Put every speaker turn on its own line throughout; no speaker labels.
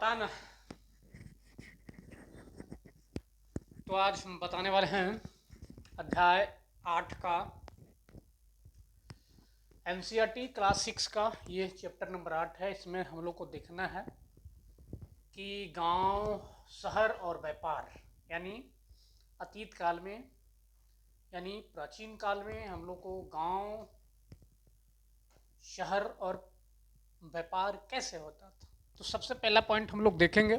बताना। तो आज हम बताने वाले हैं अध्याय 8 का एनसीईआरटी क्लास 6 का। ये चैप्टर नंबर 8 है। इसमें हम लोग को देखना है कि गांव, शहर और व्यापार, यानी अतीत काल में यानी प्राचीन काल में हम लोग को गांव, शहर और व्यापार कैसे होता था। तो सबसे पहला पॉइंट हम लोग देखेंगे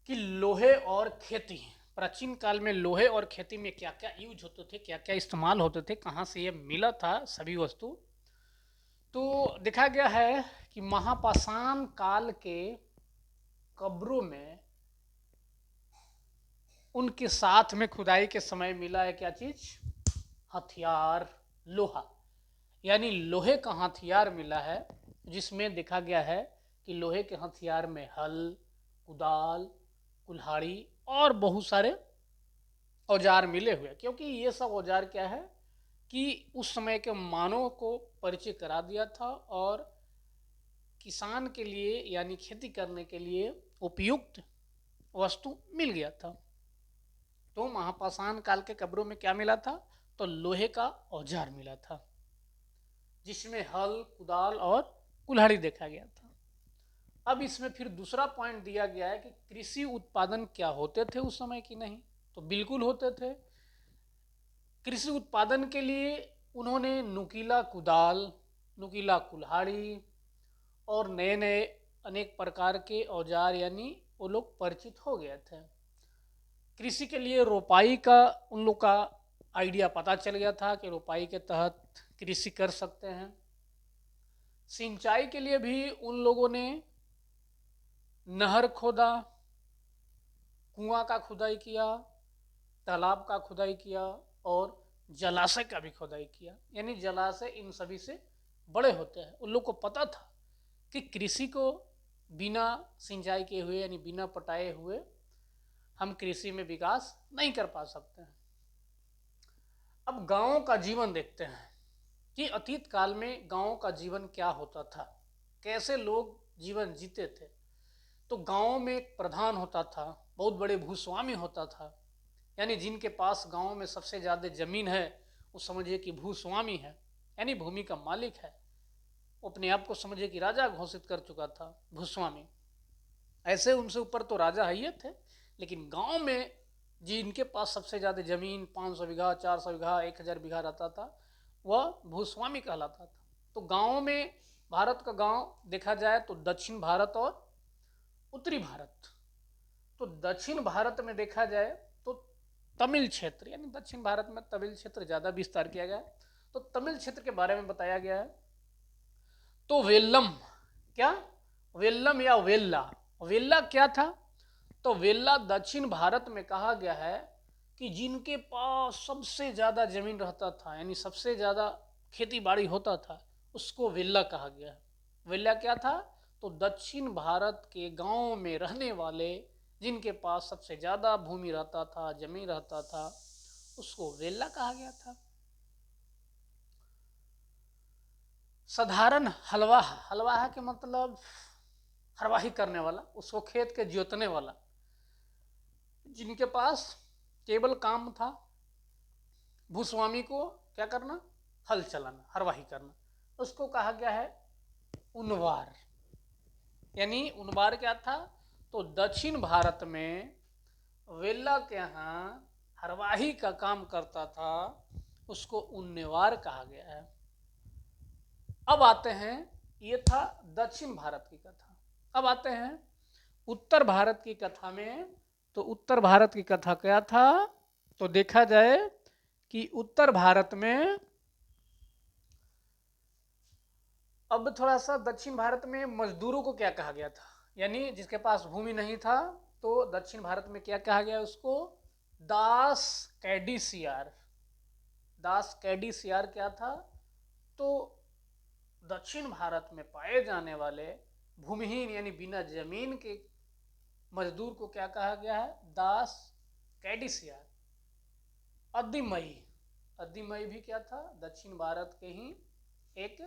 कि लोहे और खेती। प्राचीन काल में लोहे और खेती में क्या क्या यूज होते थे, क्या क्या इस्तेमाल होते थे, कहाँ से ये मिला था सभी वस्तु। तो देखा गया है कि महापाषाण काल के कब्रों में उनके साथ में खुदाई के समय मिला है क्या चीज? हथियार, लोहा, यानी लोहे का हथियार मिला है, जिसमें देखा गया है कि लोहे के हथियार में हल, कुदाल, कुल्हाड़ी और बहुत सारे औजार मिले हुए। क्योंकि ये सब औजार क्या है कि उस समय के मानव को परिचय करा दिया था और किसान के लिए यानी खेती करने के लिए उपयुक्त वस्तु मिल गया था। तो महापाषाण काल के कब्रों में क्या मिला था? तो लोहे का औजार मिला था, जिसमें हल, कुदाल और कुल्हाड़ी देखा गया था। अब इसमें फिर दूसरा पॉइंट दिया गया है कि कृषि उत्पादन क्या होते थे उस समय की नहीं। तो बिल्कुल होते थे। कृषि उत्पादन के लिए उन्होंने नुकीला कुदाल, नुकीला कुल्हाड़ी और नए नए अनेक प्रकार के औजार यानी वो लोग परिचित हो गए थे। कृषि के लिए रोपाई का उन लोग का आइडिया पता चल गया था कि रोपाई के तहत कृषि कर सकते हैं। सिंचाई के लिए भी उन लोगों ने नहर खोदा, कुआं का खुदाई किया, तालाब का खुदाई किया और जलाशय का भी खुदाई किया। यानी जलाशय इन सभी से बड़े होते हैं। उन लोग को पता था कि कृषि को बिना सिंचाई किए हुए यानी बिना पटाए हुए हम कृषि में विकास नहीं कर पा सकते हैं। अब गांवों का जीवन देखते हैं कि अतीत काल में गांवों का जीवन क्या होता था, कैसे लोग जीवन जीते थे। तो गांवों में एक प्रधान होता था, बहुत बड़े भूस्वामी होता था, यानी जिनके पास गांव में सबसे ज़्यादा ज़मीन है वो समझिए कि भूस्वामी है, यानी भूमि का मालिक है। वो अपने आप को समझिए कि राजा घोषित कर चुका था, भूस्वामी। ऐसे उनसे ऊपर तो राजा है ही थे, लेकिन गांव में जिनके पास सबसे ज़्यादा ज़मीन 500 बीघा, 400 बीघा, 1000 बीघा रहता था, वह भूस्वामी कहलाता था। तो गाँव में, भारत का गाँव देखा जाए तो दक्षिण भारत और उत्तरी भारत। तो दक्षिण भारत में देखा जाए तो तमिल क्षेत्र, यानी दक्षिण भारत में तमिल क्षेत्र ज़्यादा विस्तार किया गया है। तो तमिल क्षेत्र के बारे में बताया गया है। तो वेल्लम, क्या? वेल्लम या वेल्ला। वेल्ला क्या था? तो वेल्ला दक्षिण भारत में कहा गया है कि जिनके पास सबसे ज़्यादा ज़मीन रहता था, यानी सबसे ज़्यादा खेती बाड़ी होता था, उसको वेल्ला कहा गया है। वेल्ला क्या था? तो दक्षिण भारत के गांव में रहने वाले जिनके पास सबसे ज़्यादा भूमि रहता था, जमीन रहता था, उसको वेल्ला कहा गया था। साधारण हलवाहा, हलवाहा के मतलब हरवाही करने वाला, उसको खेत के जोतने वाला, जिनके पास केवल काम था भूस्वामी को क्या करना? हल चलाना, हरवाही करना, उसको कहा गया है उनवार। यानी उनवार क्या था? तो दक्षिण भारत में वेल्ला के यहाँ हरवाही का काम करता था, उसको उन्नेवार कहा गया है। अब आते हैं, ये था दक्षिण भारत की कथा। अब आते हैं उत्तर भारत की कथा में। तो उत्तर भारत की कथा क्या था? तो देखा जाए कि उत्तर भारत में, अब थोड़ा सा दक्षिण भारत में मजदूरों को क्या कहा गया था, यानी जिसके पास भूमि नहीं था, तो दक्षिण भारत में क्या कहा गया उसको? दास कैडिसियार। दास कैडिसियार क्या था? तो दक्षिण भारत में पाए जाने वाले भूमिहीन यानी बिना जमीन के मजदूर को क्या कहा गया है? दास कैडिसियार। अद्दिमई, अद्दिमई भी क्या था? दक्षिण भारत के ही एक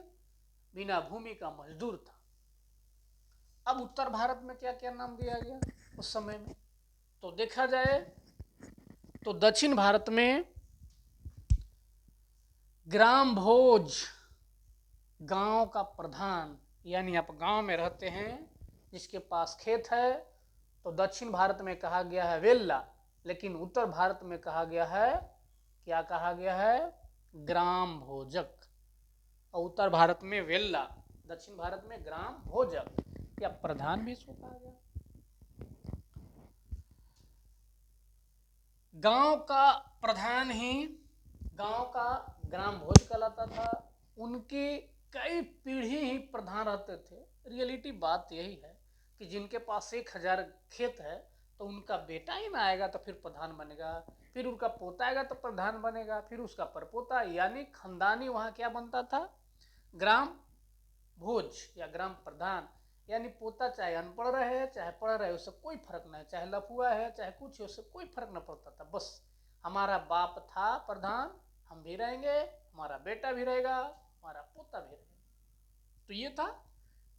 बिना भूमि का मजदूर था। अब उत्तर भारत में क्या क्या नाम दिया गया उस समय में? तो देखा जाए तो दक्षिण भारत में ग्राम भोज, गांव का प्रधान, यानी आप गांव में रहते हैं जिसके पास खेत है, तो दक्षिण भारत में कहा गया है वेल्ला, लेकिन उत्तर भारत में कहा गया है, क्या कहा गया है? ग्राम भोजक। और उत्तर भारत में वेल्ला, दक्षिण भारत में ग्राम भोजक, या प्रधान भी इसको कहा गया। गांव का प्रधान ही गांव का ग्राम भोज कहलाता था। उनकी कई पीढ़ी ही प्रधान रहते थे। रियलिटी बात यही है कि जिनके पास 1000 खेत है तो उनका बेटा ही ना आएगा तो फिर प्रधान बनेगा, फिर उनका पोता आएगा तो प्रधान बनेगा, फिर उसका परपोता, यानी खानदानी वहाँ क्या बनता था? ग्राम भोज या ग्राम प्रधान। यानी पोता चाहे अनपढ़ रहे चाहे पढ़ रहे, उससे कोई फर्क नहीं, चाहे लफुआ है चाहे कुछ है, उससे कोई फर्क न पड़ता था। बस हमारा बाप था प्रधान, हम भी रहेंगे, हमारा बेटा भी रहेगा, हमारा पोता भी रहेगा। तो ये था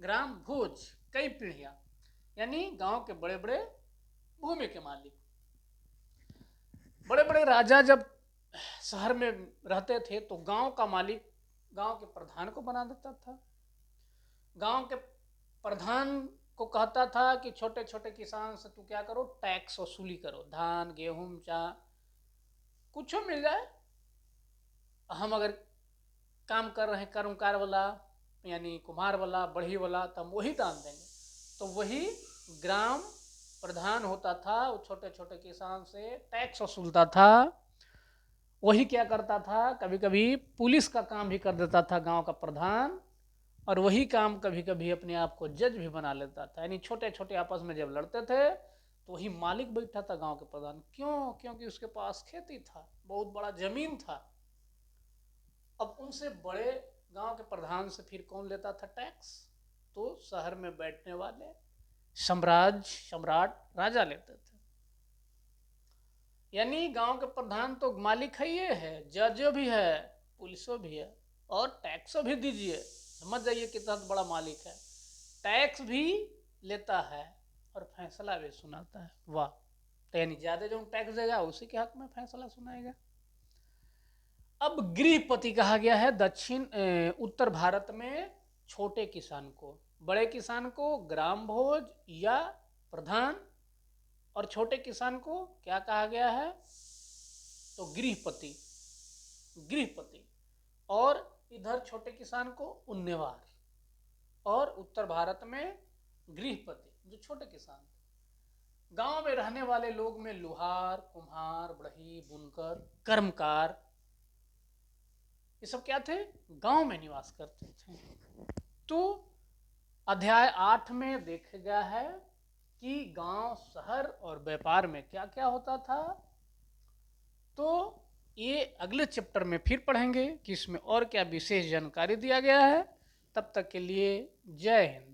ग्राम भोज, कई पीढ़ियां, यानी गांव के बड़े बड़े भूमि के मालिक। बड़े बड़े राजा जब शहर में रहते थे तो गांव का मालिक गांव के प्रधान को बना देता था। गांव के प्रधान को कहता था कि छोटे छोटे किसान से तू क्या करो, टैक्स वसूली करो, धान गेहूं चाह कुछ मिल जाए, हम अगर काम कर रहे हैं कर्मकार वाला यानी कुम्हार वाला बढ़ी वाला, तो हम वही दान देंगे। तो वही ग्राम प्रधान होता था, वो छोटे छोटे किसान से टैक्स वसूलता था। वही क्या करता था, कभी कभी पुलिस का काम भी कर देता था गांव का प्रधान, और वही काम कभी कभी अपने आप को जज भी बना लेता था। यानी छोटे छोटे आपस में जब लड़ते थे तो वही मालिक बैठा था गांव के प्रधान। क्यों? क्योंकि उसके पास खेती था, बहुत बड़ा जमीन था। अब उनसे बड़े गांव के प्रधान से फिर कौन लेता था टैक्स? तो शहर में बैठने वाले सम्राट राजा लेते थे। यानी गांव के प्रधान तो मालिक है, ये है, जज भी है, पुलिसो भी है, और टैक्स भी दीजिए। समझ जाइए कितना बड़ा मालिक है, टैक्स भी लेता है और फैसला भी सुनाता है। वाह! तो यानी ज्यादा जो टैक्स देगा उसी के हक में फैसला सुनाएगा। अब गृहपति कहा गया है उत्तर भारत में छोटे किसान को, बड़े किसान को ग्राम भोज या प्रधान, और छोटे किसान को क्या कहा गया है? तो गृहपति, गृहपति। और इधर छोटे किसान को उन्नेवार, और उत्तर भारत में गृहपति जो छोटे किसान। गांव में रहने वाले लोग में लुहार, कुम्हार, बढ़ई, बुनकर, कर्मकार, ये सब क्या थे? गांव में निवास करते थे। तो अध्याय 8 में देखा गया है कि गांव, शहर और व्यापार में क्या क्या होता था। तो ये अगले चैप्टर में फिर पढ़ेंगे कि इसमें और क्या विशेष जानकारी दिया गया है। तब तक के लिए जय हिंद।